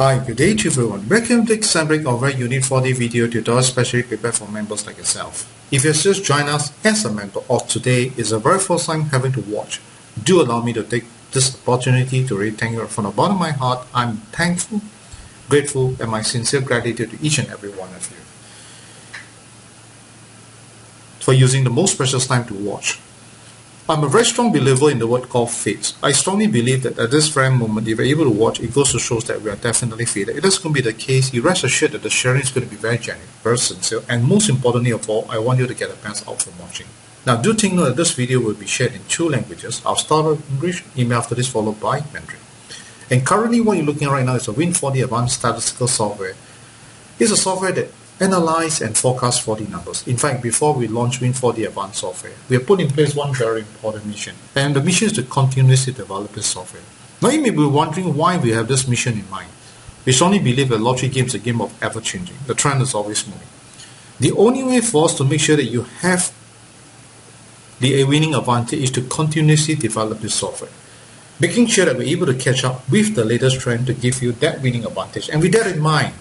Hi, good day to everyone. Welcome to Example of our Win4D video tutorial specially prepared for members like yourself. If you just joined us as a member or today is the very first time having to watch, do allow me to take this opportunity to really thank you from the bottom of my heart. I'm thankful, grateful, and my sincere gratitude to each and every one of you for using the most precious time to watch. I'm a very strong believer in the word called faith. I strongly believe that at this very moment, if you're able to watch, it goes to show that we are definitely faith. It is going to be the case. You rest assured that the sharing is going to be very genuine, very sincere, and most importantly of all, I want you to get the best out from watching. Now, do take note that this video will be shared in 2 languages. I'll start with English, email after this followed by Mandarin. And currently, what you're looking at right now is a Win4D Advance Statistical Software. It's a software that analyze and forecast 4D numbers. In fact, before we launch Win4D Advance Software, we have put in place one very important mission, and the mission is to continuously develop this software. Now you may be wondering why we have this mission in mind. We strongly believe that lottery game is a game of ever-changing. The trend is always moving. The only way for us to make sure that you have the winning advantage is to continuously develop this software, making sure that we're able to catch up with the latest trend to give you that winning advantage. And with that in mind,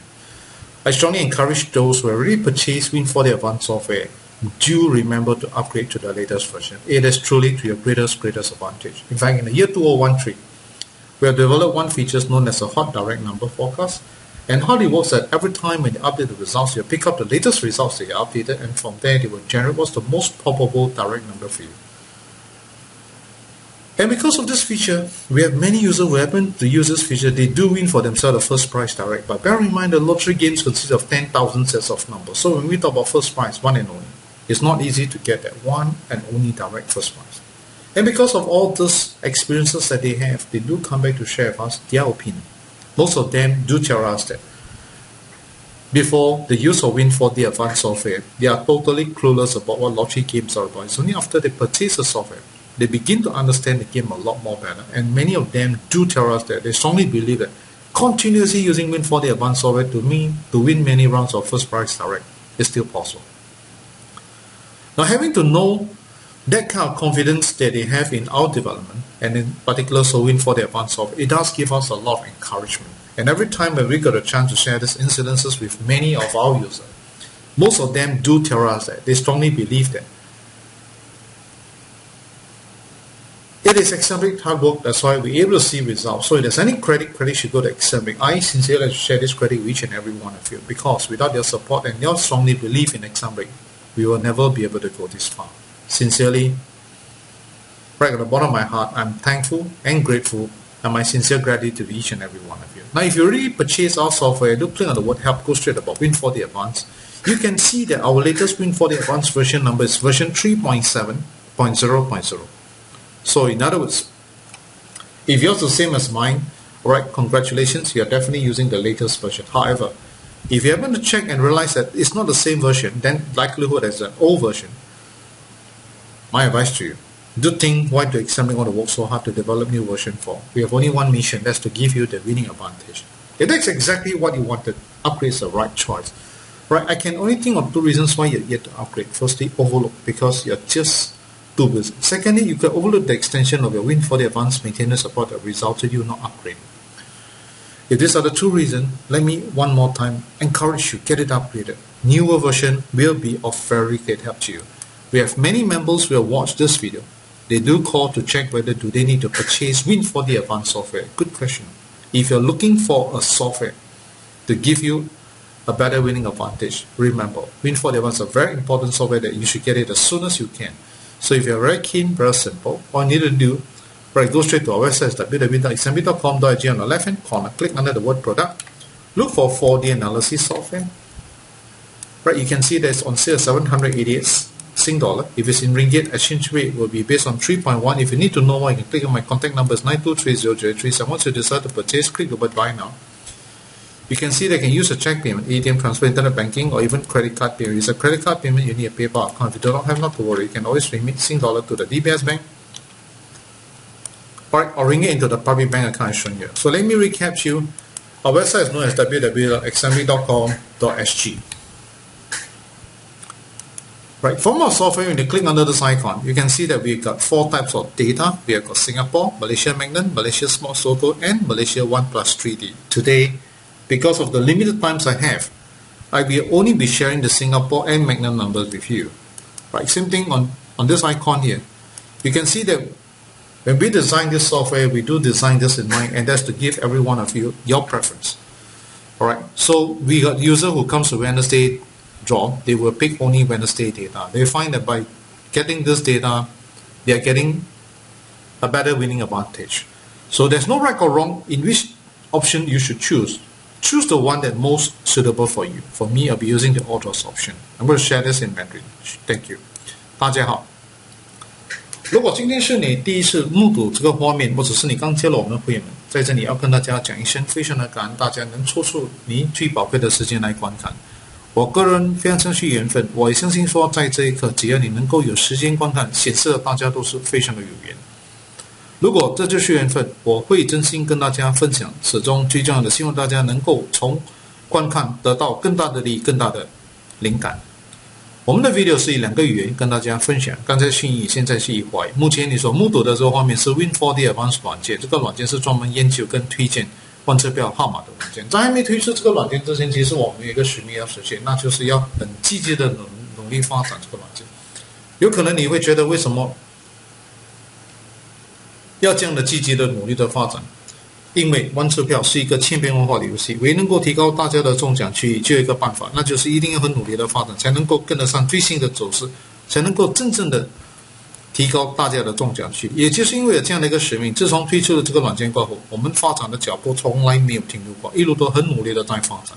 I strongly encourage those who have already purchased Win4D Advance Software, do remember to upgrade to the latest version. It is truly to your greatest advantage. In fact, in the year 2013, we have developed one feature known as a hot direct number forecast. And how it works that every time when you update the results, you pick up the latest results that you updated, and from there they will generate what's the most probable direct number for you. And because of this feature, we have many users who happen to use this feature. They do win for themselves the first prize direct. But bear in mind, the lottery games consist of 10,000 sets of numbers. So when we talk about first prize, one and only, it's not easy to get that one and only direct first prize. And because of all these experiences that they have, they do come back to share with us their opinion. Most of them do tell us that before the use of Win4D Advanced Software, they are totally clueless about what lottery games are about. It's only after they purchase the software they begin to understand the game a lot more better, and many of them do tell us that they strongly believe that continuously using Win4D Advanced Software to win many rounds of first prize direct is still possible. Now, having to know that kind of confidence that they have in our development, and in particular so Win4D Advanced Software, it does give us a lot of encouragement. And every time when we got a chance to share these incidences with many of our users, most of them do tell us that they strongly believe that it is Example hard work, that's why we're able to see results. So if there's any credit should go to Example. I sincerely share this credit with each and every one of you, because without your support and your strongly belief in Example, we will never be able to go this far. Sincerely, right at the bottom of my heart, I'm thankful and grateful, and my sincere gratitude to each and every one of you. Now, if you already purchase our software, do click on the word help, go straight about Win4D Advanced. You can see that our latest Win4D Advanced version number is version 3.7.0.0. So in other words, if yours is the same as mine, alright, congratulations, you are definitely using the latest version. However, if you happen to check and realize that it's not the same version, then likelihood is an old version. My advice to you, do think why do Example want to work so hard to develop new version for. We have only one mission, that's to give you the winning advantage. If that's exactly what you wanted, upgrade is the right choice. Right, I can only think of 2 reasons why you're yet to upgrade. Firstly, overlook, because you're just too busy. Secondly, you can overlook the extension of your Win4D Advanced maintenance support that resulted you not upgrading. If these are the 2 reasons, let me one more time encourage you, get it upgraded. Newer version will be of very great help to you. We have many members who have watched this video. They do call to check whether do they need to purchase Win4D Advanced Software. Good question. If you're looking for a software to give you a better winning advantage, remember, Win4D Advanced is a very important software that you should get it as soon as you can. So if you're very keen, very simple, all you need to do, right, go straight to our website, www.example.com.ag. on the left hand corner, click under the word product, look for 4D analysis software. Right, you can see that it's on sale 788 Sing dollar. If it's in ringgit, exchange rate will be based on 3.1. If you need to know more, you can click on my contact number, 9230037. Once you decide to purchase, click the word buy now. You can see they can use a check payment, ATM transfer, internet banking, or even credit card payment. If it's a credit card payment, you need a PayPal account. If you do not have, not to worry, you can always remit Sing dollar to the DBS bank, or ring it into the public bank account as shown here. So let me recap to you. Our website is known as www.example.com.sg. Right, from our software, when you click under this icon, you can see that we've got 4 types of data. We have got Singapore, Malaysia Magnum, Malaysia Small Soko, and Malaysia 1+3D. Today, because of the limited times I have, I will only be sharing the Singapore and Magnum numbers with you. Right, same thing on this icon here. You can see that when we design this software, we do design this in mind, and that's to give every one of you your preference. Alright, so we got user who comes to Wednesday job, they will pick only Wednesday data. They find that by getting this data, they are getting a better winning advantage. So there's no right or wrong in which option you should choose. Choose the one that most suitable for you. For me, I'll be using the autos option. I'm going to share this in Mandarin. Thank you. 大家好。如果今天是你第一次目睹这个画面，或者是你刚加入我们的会员们，在这里要跟大家讲一声，非常的感恩大家能抽出你最宝贵的时间来观看。我个人非常相信缘分，我也相信说，在这一刻，只要你能够有时间观看，显示了大家都是非常的有缘。如果这就是缘分，我会真心跟大家分享，始终最重要的，希望大家能够从观看得到更大的利益、更大的灵感。我们的 video 是以2个语言跟大家分享，刚才是英语，现在是以华语。目前你所目睹的这个画面是 Win4D Advance 软件，这个软件是专门研究跟推荐换车票号码的软件。在还没推出这个软件之前，其实我们有一个使命要实现，那就是要很积极的努力发展这个软件。有可能你会觉得为什么要这样的积极的努力的发展？因为玩车票是一个千变万化的游戏，唯能够提高大家的中奖区域，就有一个办法，那就是一定要很努力的发展，才能够跟得上最新的走势，才能够真正的提高大家的中奖区域。也就是因为有这样的一个使命，自从推出了这个软件过后，我们发展的脚步从来没有停留过，一路都很努力的在发展。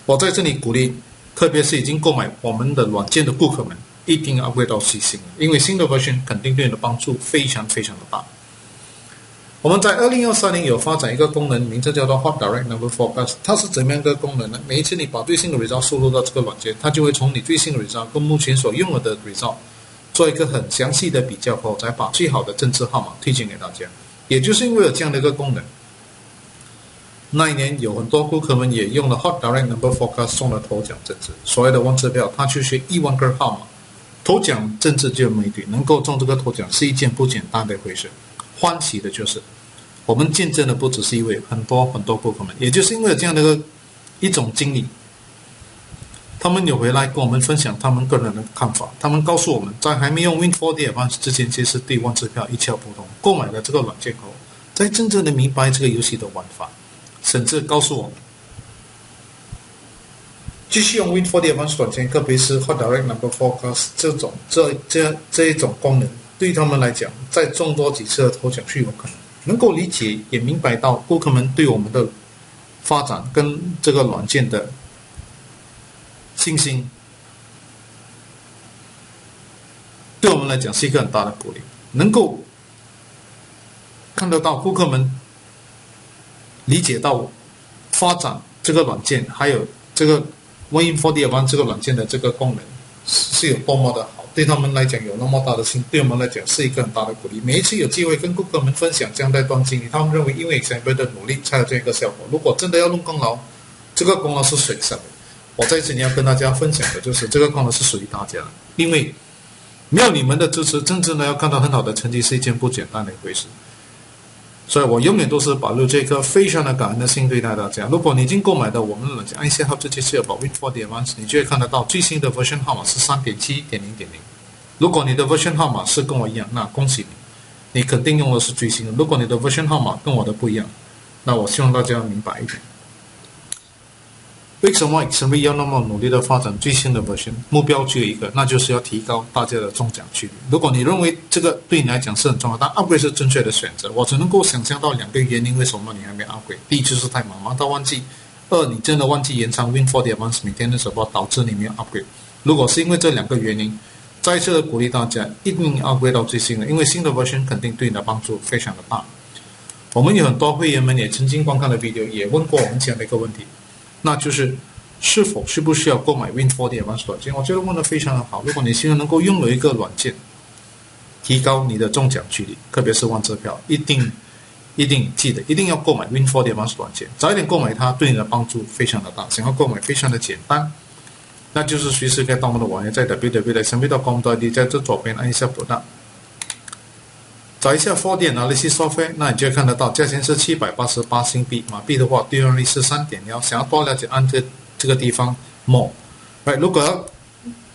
我在这里鼓励，特别是已经购买我们的软件的顾客们，一定要 upgrade 到最新的，因为新的 version 肯定对你的帮助非常非常的大。我们在2023年有发展一个功能，名字叫做 Hot Direct Number Forecast。它是怎么样一个功能呢？每一次你把最新的 result 输入到这个软件，它就会从你最新的 result 跟目前所用的 result 做一个很详细的比较后，再把最好的政治号码推荐给大家。也就是因为有这样的一个功能，那一年有很多顾客们也用了 Hot Direct Number Forecast 中的头奖政治。所谓的玩车票，它就是1万个号码，头奖政治就没对，能够中这个头奖是一件不简单的回事。欢喜的就是，我们见证的不只是一位，很多顾客们，也就是因为这样的一种经历，他们有回来跟我们分享他们个人的看法。他们告诉我们，在还没用 Win4D Advance 之前，其实对玩车票一窍不通。购买了这个软件后，才真正的明白这个游戏的玩法，甚至告诉我们，继续用 Win4D Advance 软件，特别是 Hot Direct Number Forecast 这一种功能。对他们来讲，再中多几次的头奖是有可能，能够理解也明白到顾客们对我们的发展跟这个软件的信心，对我们来讲是一个很大的鼓励。能够看得到顾客们理解到发展这个软件，还有这个 Win4D Advance 这个软件的这个功能是有多么的好。对他们来讲有那么大的心，对我们来讲是一个很大的鼓励。每一次有机会跟顾客们分享这样的一段经历，他们认为因为前辈的努力才有这个效果。如果真的要论功劳，这个功劳是谁的？我在这里要跟大家分享的就是这个功劳是属于大家的，因为没有你们的支持，真正的要看到很好的成绩是一件不简单的一回事。所以我永远都是保留这颗非常的感恩的心对待大家。如果你已经购买到我们的软件，按下后这就是要把 Win4D Advance， 你就会看得到最新的 version 号码是 3.7.0.0。如果你的 version 号码是跟我一样，那恭喜你，你肯定用的是最新的。如果你的 version 号码跟我的不一样，那我希望大家明白一点。为什么XMV要那么努力的发展最新的 version？ 目标只有一个，那就是要提高大家的中奖几率。如果你认为这个对你来讲是很重要，但 upgrade 是正确的选择，我只能够想象到2个原因为什么你还没 upgrade。第一就是太忙到忘记；2你真的忘记延长 Win4D Advance 每天的直播，导致你没有 upgrade。如果是因为这2个原因，再一次的鼓励大家一定要 upgrade 到最新的，因为新的 version 肯定对你的帮助非常的大。我们有很多会员们也曾经观看的 video 也问过我们这样的一个问题，那就是是否需不需要购买 Win4D Advance 软件？我觉得问得非常的好。如果你希望能够拥有一个软件，提高你的中奖几率，特别是玩车票，一定记得一定要购买 Win4D Advance 软件，早一点购买它对你的帮助非常的大。想要购买非常的简单，那就是随时可以到我们的网页，在 www.smv.com.id 在这左边按一下 Product，找一下 4D Analysis Software， 那你就会看得到价钱是788新币，马币的话兑换率是 3.0， 想要多了解按这个地方 more。Right， 如果要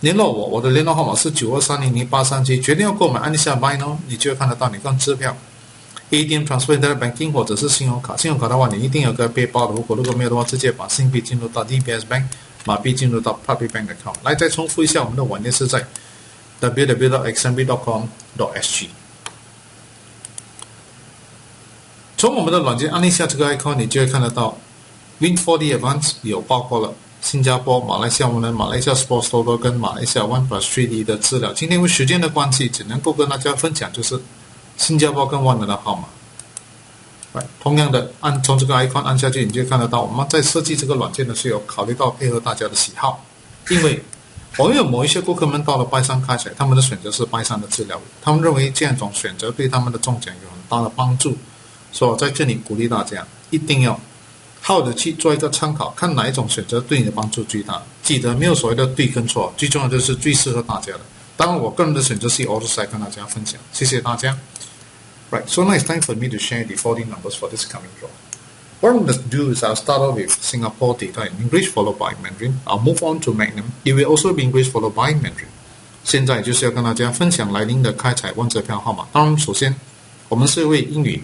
联络我的联络号码是92300837，决定要购买按一下 buy now， 你就会看得到你跟支票 ATM Transfer Internet Banking 或者是信用卡。信用卡的话你一定有个背包的户口，如果没有的话直接把新币进入到 DBS Bank， 马币进入到 Public Bank Account。 来再重复一下，我们的网页是在 www.xmb.com.sg。 从我们的软件按一下这个 icon， 你就会看得到 Win4D Advance 有包括了新加坡、马来西亚马来西亚 Sports Toto 跟马来西亚 1+3D 的资料。今天因为时间的关系，只能够跟大家分享就是新加坡跟万能的号码。同样的，从这个 icon 按下去，你就看得到我们在设计这个软件的时候，有考虑到配合大家的喜好。因为我们有某一些顾客们到了拜山开采，他们的选择是拜山的资料，他们认为这样一种选择对他们的中奖有很大的帮助，所以我在这里鼓励大家一定要好的去做一个参考，看哪一种选择对你的帮助最大。记得没有所谓的对跟错，最重要的是最适合大家的。当然我个人的选择是 auto side 跟大家分享，谢谢大家。Right, so now it's time for me to share the 4D numbers for this coming draw. What I'm going to do is I'll start off with Singapore data in English followed by Mandarin. I'll move on to Magnum. It will also be English followed by Mandarin. 现在就是要跟大家分享来临的开采万折票号码。当然，首先我们是为英语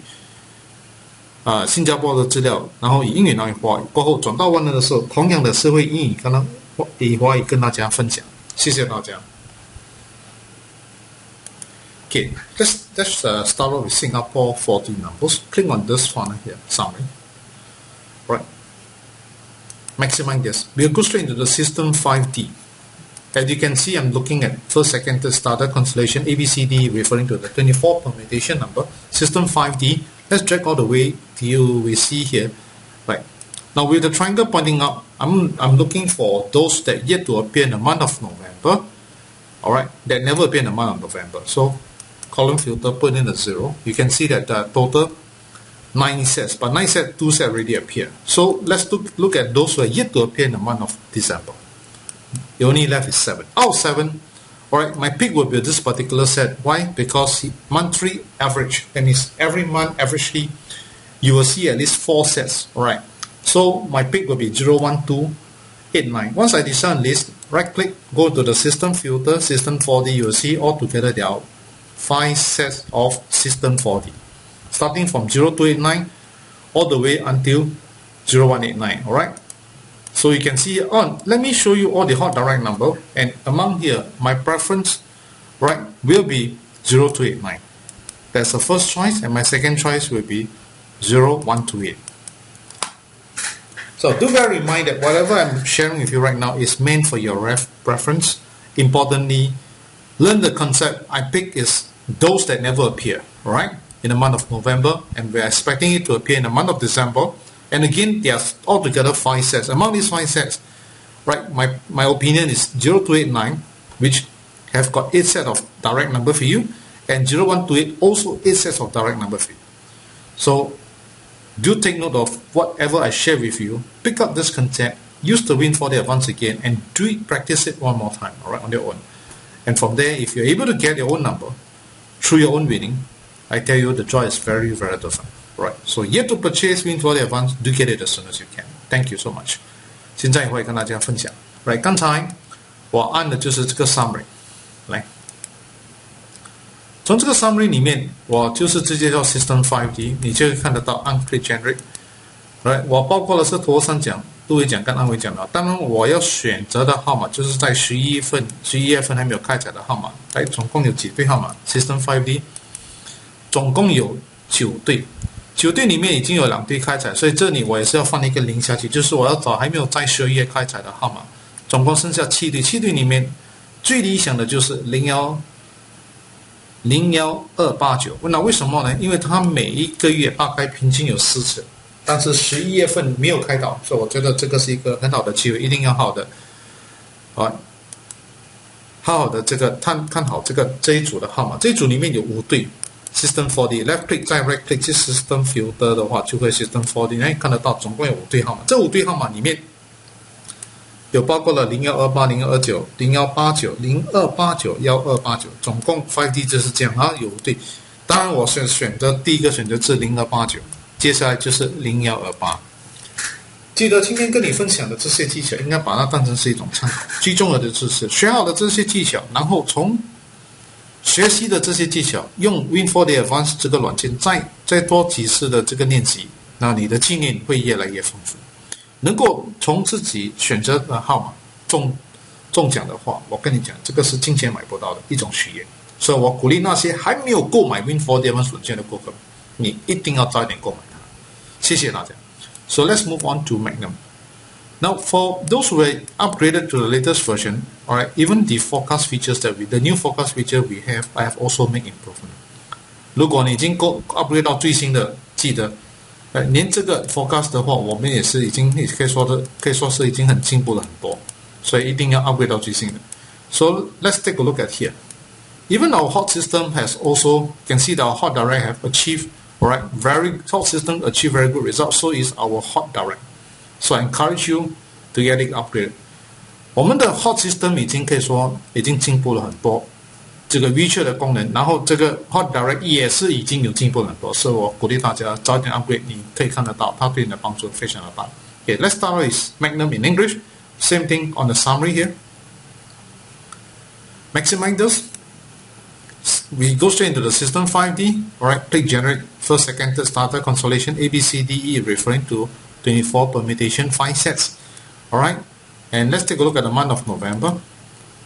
新加坡的资料，然后以英语拿以华语，过后转到万能的时候，同样的是会英语以华语跟大家分享。谢谢大家。Okay, let's start off with Singapore 4D numbers. Click on this funnel here, summary. Right. Maximize this. We'll go straight into the system 5D. As you can see, I'm looking at first, second, third starter constellation ABCD, referring to the 24 permutation number. System 5D. Let's drag all the way till we see here. Right. Now with the triangle pointing up, I'm looking for those that yet to appear in the month of November. Alright, that never appear in the month of November. So column filter, put in a 0. You can see that total 9 sets, but 9 sets, 2 sets already appear. So let's look at those who are yet to appear in the month of December. The only left is 7. Out of 7, alright, my pick will be this particular set. Why? Because monthly average, that means every month averagely you will see at least 4 sets. Alright, so my pick will be 0, 1, 2, 8, 9. Once I decide on list, right click, go to the system filter, system 4D, you will see altogether there are 5 sets of system 4D, starting from 0289 all the way until 0189. Alright, so you can see on, let me show you all the hot direct number, and among here my preference, right, will be 0289. That's the first choice, and my second choice will be 0128. So do bear in mind that whatever I'm sharing with you right now is meant for your preference. Importantly, learn the concept I pick is those that never appear, right, in the month of November, and we're expecting it to appear in the month of December. And again, there's altogether 5 sets. Among these 5 sets, right, my opinion is 0289, which have got 8 sets of direct number for you, and 0128 also 8 sets of direct number for you. So do take note of whatever I share with you. Pick up this concept, use the Win4D Advance again, and do it, practice it one more time, alright, on your own. And from there, if you're able to get your own number through your own winning, I tell you the draw is very, very different. Right, so yet to purchase Win4D Advance, do get it as soon as you can. Thank you so much. 现在会跟大家分享。Right， 刚才我按的就是这个 summary， 来，从这个 summary 里面，我就是直接叫 System 5D， 你就会看得到按 Click Generate。Right， 我包括的是头3奖、杜伟奖跟安伟奖的。当然，我要选择的号码就是在11月份还没有开采的号码。来，总共有几对号码 ？System 5D， 总共有9对。9对里面已经有2对开采，所以这里我也是要放一个0下去，就是我要找还没有在12月开采的号码。总共剩下7对，7对里面最理想的就是01289。那为什么呢？因为它每一个月大概平均有4次，但是11月份没有开到，所以我觉得这个是一个很好的机会，一定要好的好的这个看好这一组的号码。这一组里面有5对。System 4D left click 再 right click 去 System Filter 的话，就会 System 4D， 那你看得到总共有5对号码。这5对号码里面有包括了0128、0129、0189、0289、1289，总共 5D 就是这样啊，有5对。当然我选择第一个选择是0289，接下来就是0128。记得今天跟你分享的这些技巧，应该把它当成是一种参考。最重要的就是学好了这些技巧，然后从学习的这些技巧，用 Win4D Advance 这个软件再多几次的这个练习，那你的经验会越来越丰富。能够从自己选择的号码中奖的话，我跟你讲，这个是金钱买不到的一种喜悦。所以我鼓励那些还没有购买 Win4D Advance 软件的顾客，你一定要早一点购买它。谢谢大家。So let's move on to Magnum. Now, for those who are upgraded to the latest version, alright, even the forecast features the new forecast feature we have, I have also made improvement. 如果你已经upgrade 到最新的，记得，连这个 forecast 的话，我们也是已经可以说是已经很进步了很多，所以一定要 upgrade 到最新的。So let's take a look at here. Even our hot system has also, can see that our hot direct have achieved, alright, hot system achieve very good results. So is our hot direct. So I encourage you to get it upgraded. 我们的 hot system 已经可以说已经进步了很多，这个 WeChat 的功能，然后这个 hot direct 也是已经有进步了很多，所以我鼓励大家早点 upgrade， 你可以看得到它对你的帮助非常的大。Okay, let's start with Magnum in English. Same thing on the summary here. Maximize this. We go straight into the system 5D. Alright, click generate first, second, third starter constellation A, B, C, D, E, referring to 24 permutation 5 sets. Alright, and let's take a look at the month of November.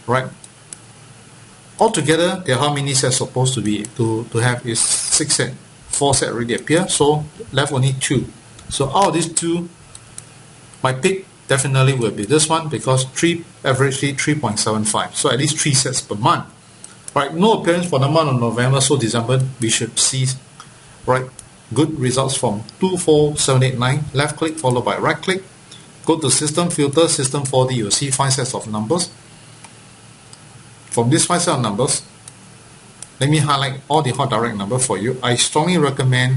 Right, altogether there are how many sets supposed to be to have is 6 sets. 4 sets already appear, so left only 2. So out of these 2, my pick definitely will be this one because averagely 3.75, so at least 3 sets per month. Right, no appearance for the month of November, so December we should see, right, good results from 24789. Left click followed by right click. Go to system filter, system 4D, you'll see 5 sets of numbers. From this 5 sets of numbers, let me highlight all the hot direct number for you. I strongly recommend,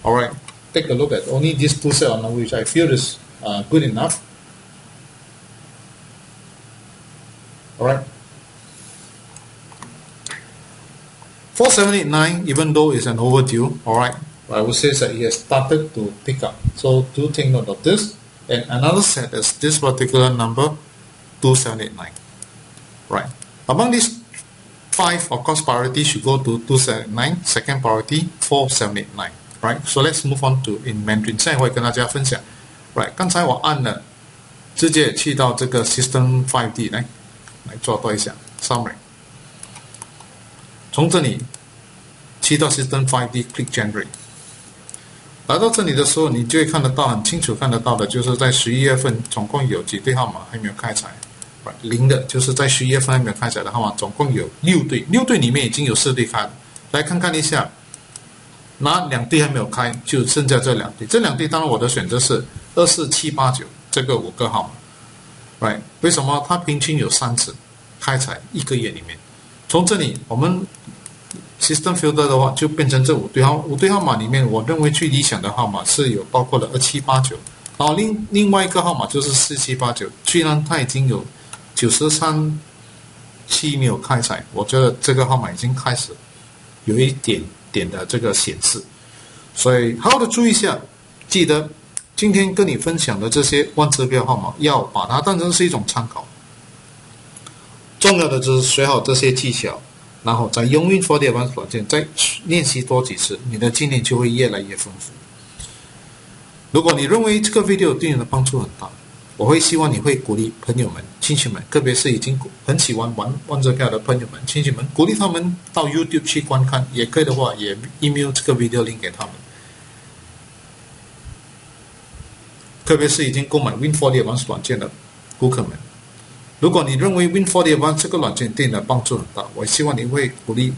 alright, take a look at only these 2 sets of numbers which I feel is good enough. Alright. 4789, even though it's an overdue, alright, I would say that it has started to pick up. So do take note of this. And another set is this particular number, 2789. Right. Among these 5, of course, priority should go to 2789. Second priority, 4789. Right. So let's move on to in Mandarin. 现在会跟大家分享。Right. 刚才我按了，直接去到这个 System 5D 来做多一下 Summary。从这里去到 System 5D Click Generate， 来到这里的时候，你就会看得到很清楚看得到的，就是在11月份总共有几对号码还没有开彩，0的就是在11月份还没有开彩的号码，总共有6对，6对里面已经有4对开了。来看看一下，哪2对还没有开，就剩下这2对。这2对当然我的选择是24789这个5个号码 ，right？ 为什么？它平均有3次开彩1个月里面。从这里我们 System Filter 的话，就变成这5对号码里面，我认为最理想的号码是有包括了2789，然后另外一个号码就是4789，虽然它已经有93期没有开彩，我觉得这个号码已经开始有一点点的这个显示，所以好好的注意一下，记得今天跟你分享的这些万字标号码，要把它当成是一种参考。重要的就是学好这些技巧，然后再用 Win4D Advance 软件再练习多几次，你的经验就会越来越丰富。如果你认为这个 video 对你的帮助很大，我会希望你会鼓励朋友们、亲戚们，特别是已经很喜欢玩万字票的朋友们、亲戚们，鼓励他们到 YouTube 去观看，也可以的话也 email 这个 video link 给他们。特别是已经购买 Win4D Advance 软件的顾客们。如果你认为 Win4D Advance 这个软件对你的帮助很大，我希望你会鼓励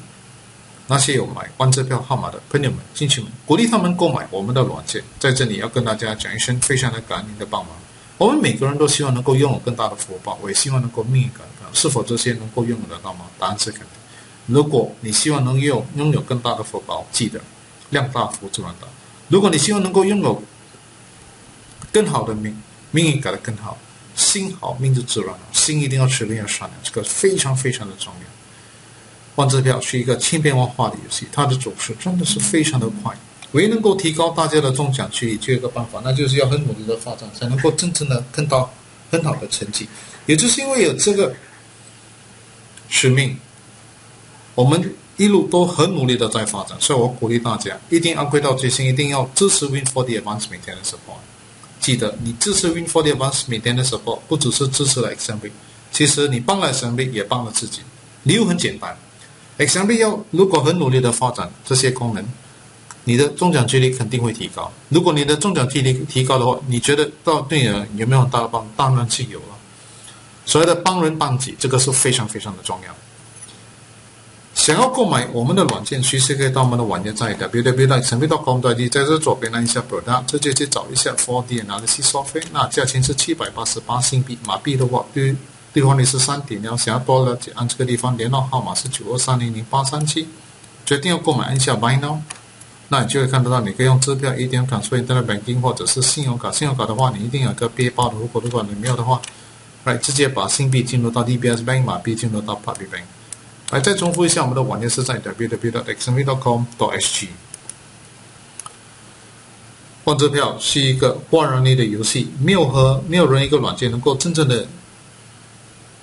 那些有买万字票号码的朋友们、亲戚们，鼓励他们购买我们的软件。在这里要跟大家讲一声，非常的感恩您的帮忙。我们每个人都希望能够拥有更大的福报，我也希望能够命运更高。是否这些能够拥有得到吗？答案是肯定。如果你希望能拥有更大的福报，记得量大福自然大。如果你希望能够拥有更好的命运改得更好，心好命就自然好，心一定要持定要善良，这个非常非常的重要。换支票是一个千变万化的游戏，它的走势真的是非常的快。唯一能够提高大家的中奖几率，就有一个办法，那就是要很努力的发展，才能够真正的看到很好的成绩。也就是因为有这个使命，我们一路都很努力的在发展，所以我鼓励大家一定要upgrade到最新，一定要支持 Win4D Advance Maintenance Support。记得你支持 Win4D Advance Maintenance Support 不只是支持了 Exam， 其实你帮了 Exam 也帮了自己。理由很简单， Exam 如果很努力的发展这些功能，你的中奖几率肯定会提高。如果你的中奖几率提高的话，你觉得对你有没有很大的帮助？当然是有了。所谓的帮人帮己，这个是非常非常的重要。想要购买我们的软件，随时可以到我们的网页在 www.exam.com.id， 在这左边按一下 Product， 直接去找一下 4D Analysis Software， 那价钱是788新币，马币的话兑换率是3点0，想要多了解按这个地方，联络号码是92300837，决定要购买按下 Buy Now， 那你就会看得到你可以用支票、ATM Transfer、Internet Banking 或者是信用卡。信用卡的话，你一定有个背包的，如果你没有的话，直接把新币进入到 DBS Bank， 马币进入到 Public Bank。再重复一下，我们的网页是在 www.exam.com.sg。 换支票是一个万人力的游戏，没有人一个软件能够真正的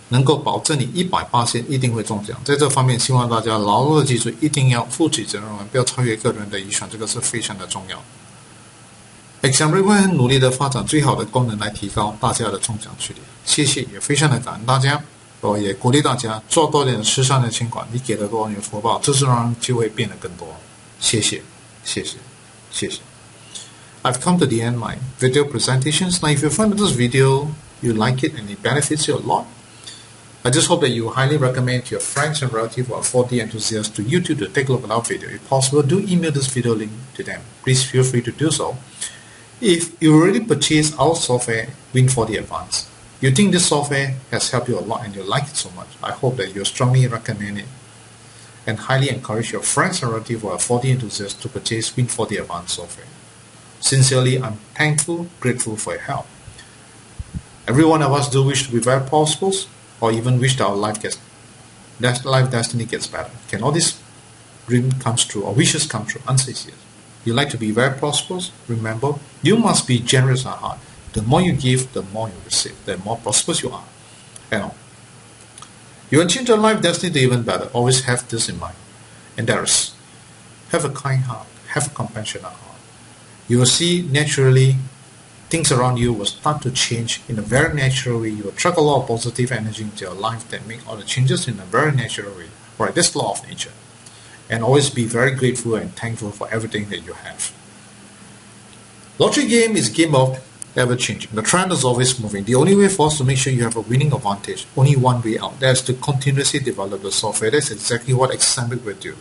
能够保证你100%一定会中奖。在这方面，希望大家牢牢的记住，一定要负起责任，不要超越个人的遗传，这个是非常的重要。Exam 会很努力的发展最好的功能来提高大家的中奖几率。谢谢，也非常的感恩大家。我也鼓励大家做多点慈善的捐款，你给的多，你的福报自自然然就会变得更多。谢谢，谢谢，谢谢。I've come to the end of my video presentations. Now, if you find this video, you like it and it benefits you a lot, I just hope that you highly recommend to your friends and relatives who are 4D enthusiasts to YouTube to take a look at our video. If possible, do email this video link to them. Please feel free to do so. If you already purchased our software, Win4D Advance, you think this software has helped you a lot and you like it so much, I hope that you strongly recommend it and highly encourage your friends and relatives who are 4D enthusiasts to purchase Win4D Advance software. Sincerely, I'm thankful, grateful for your help. Every one of us do wish to be very prosperous, or even wish that our life destiny gets better. Can all these dreams come true or wishes come true? Answer is yes. You like to be very prosperous? Remember, you must be generous at heart. The more you give, the more you receive. The more prosperous you are. You want to change your life destiny to even better. Always have this in mind. And that is, have a kind heart. Have a compassionate heart. You will see naturally things around you will start to change in a very natural way. You will attract a lot of positive energy into your life that make all the changes in a very natural way. Right, that's law of nature. And always be very grateful and thankful for everything that you have. Lottery game is a game of ever-changing. The trend is always moving. The only way for us to make sure you have a winning advantage, only one way out. That is to continuously develop the software. That's exactly what Exambic will do.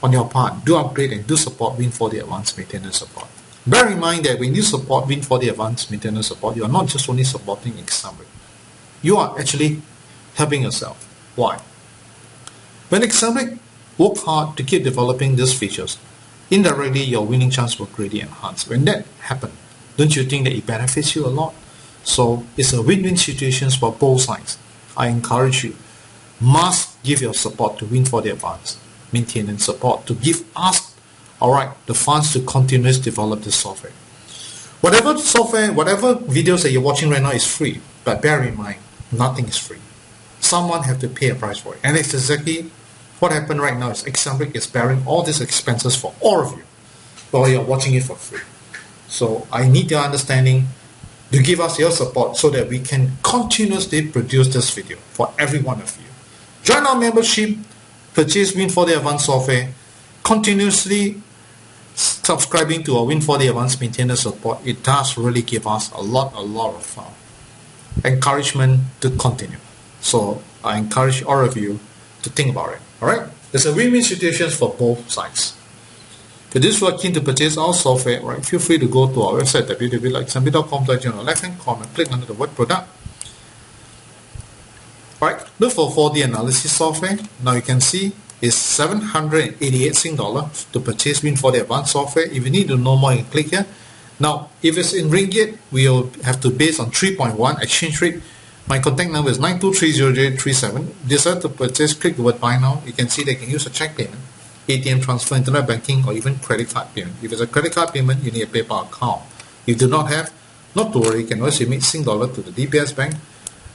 On your part, do upgrade and do support Win4D Advanced Maintenance Support. Bear in mind that when you support Win4D Advanced Maintenance Support, you are not just only supporting Exambic. You are actually helping yourself. Why? When Exambic work hard to keep developing these features, indirectly your winning chance will greatly enhance. When that happens, don't you think that it benefits you a lot? So it's a win-win situation for both sides. I encourage you, must give your support to Win4D Advanced Maintenance Support to give us, the funds to continuously develop this software. Whatever software, whatever videos that you're watching right now is free, but bear in mind, nothing is free. Someone have to pay a price for it, and it's exactly what happened right now. Is Exambic is bearing all these expenses for all of you, while you're watching it for free. So I need your understanding to give us your support so that we can continuously produce this video for every one of you. Join our membership, purchase Win4D Advanced software, continuously subscribing to our Win4D Advanced Maintenance Support. It does really give us a lot of encouragement to continue. So I encourage all of you to think about it. Alright? There's a win-win situation for both sides. For those who are keen to purchase our software, feel free to go to our website www.exambic.com.id on the left-hand corner, click under the word product. Look for 4D analysis software. Now you can see it's 788 Sing dollars to purchase Win4D Advanced software. If you need to know more, you can click here. Now, if it's in ringgit, we'll have to base on 3.1 exchange rate. My contact number is 92300837. Decide to purchase, click the word buy now. You can see they can use a check payment, ATM transfer, internet banking, or even credit card payment. If it's a credit card payment, you need a PayPal account. If you do not have, not to worry, you can always remit Sing dollar to the DBS bank,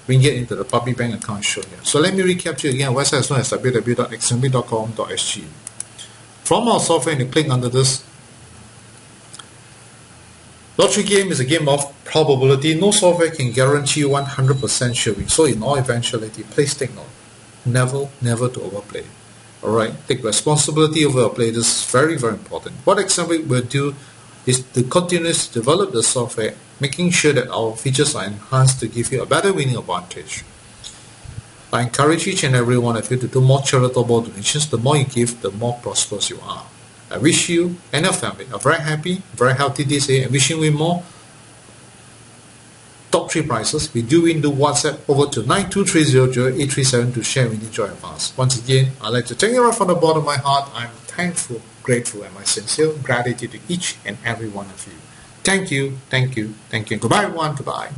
ringgit into the public bank account shown here. So let me recap to you again. Our website is known as www.xmb.com.sg. From our software, you click under this. Lottery game is a game of probability. No software can guarantee you 100% showing. So in all eventuality, please take note. Never to overplay. Alright, take responsibility over your play. This is very, very important. What XMB will do is to continuously develop the software, making sure that our features are enhanced to give you a better winning advantage. I encourage each and every one of you to do more charitable donations. The more you give, the more prosperous you are. I wish you and your family a very happy, very healthy this day, and wishing you more top 3 prizes. We do WhatsApp over to 92300837 to share with Joy of us. Once again, I'd like to thank you right from the bottom of my heart. I'm thankful, grateful, and my sincere gratitude to each and every one of you. Thank you. Goodbye everyone. Goodbye.